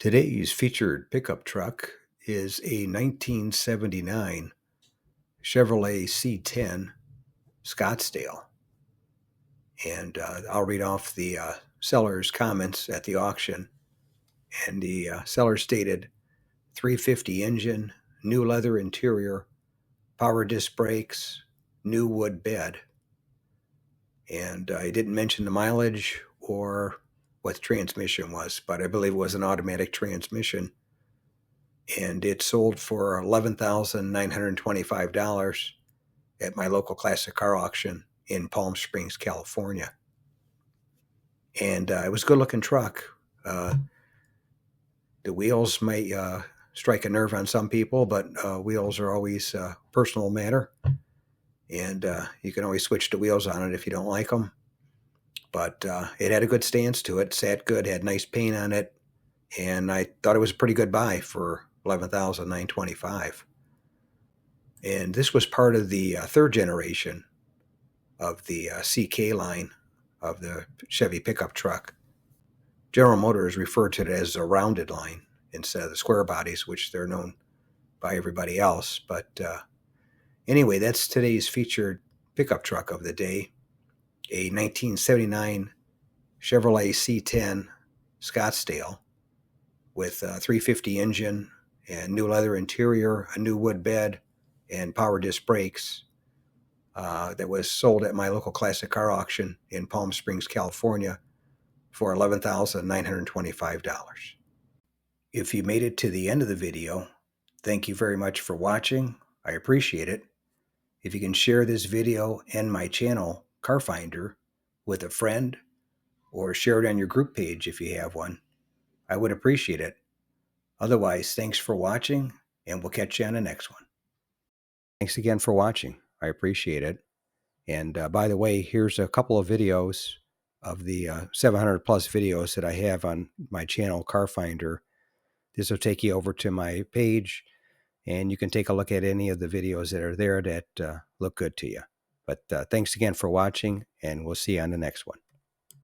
Today's featured pickup truck is a 1979 Chevrolet C10 Scottsdale. And I'll read off the seller's comments at the auction. And the seller stated 350 engine, new leather interior, power disc brakes, new wood bed. And I didn't mention the mileage or what the transmission was, but I believe it was an automatic transmission. And it sold for $11,925 at my local classic car auction in Palm Springs, California. And it was a good-looking truck. The wheels might strike a nerve on some people, but wheels are always a personal matter. And you can always switch the wheels on it if you don't like them. But it had a good stance to it, sat good, had nice paint on it, and I thought it was a pretty good buy for $11,925. And this was part of the third generation of the CK line of the Chevy pickup truck. General Motors referred to it as a rounded line instead of the square bodies, which they're known by everybody else. But anyway, that's today's featured pickup truck of the day, a 1979 Chevrolet C10 Scottsdale with a 350 engine and new leather interior, a new wood bed, and power disc brakes that was sold at my local classic car auction in Palm Springs, California for $11,925. If you made it to the end of the video, thank you very much for watching. I appreciate it. If you can share this video and my channel, Car Finder, with a friend, or share it on your group page if you have one, I would appreciate it. Otherwise, thanks for watching, and we'll catch you on the next one. Thanks again for watching. I appreciate it. And by the way, here's a couple of videos of the 700 plus videos that I have on my channel, Car Finder. This will take you over to my page, and you can take a look at any of the videos that are there that look good to you. But thanks again for watching, and we'll see you on the next one.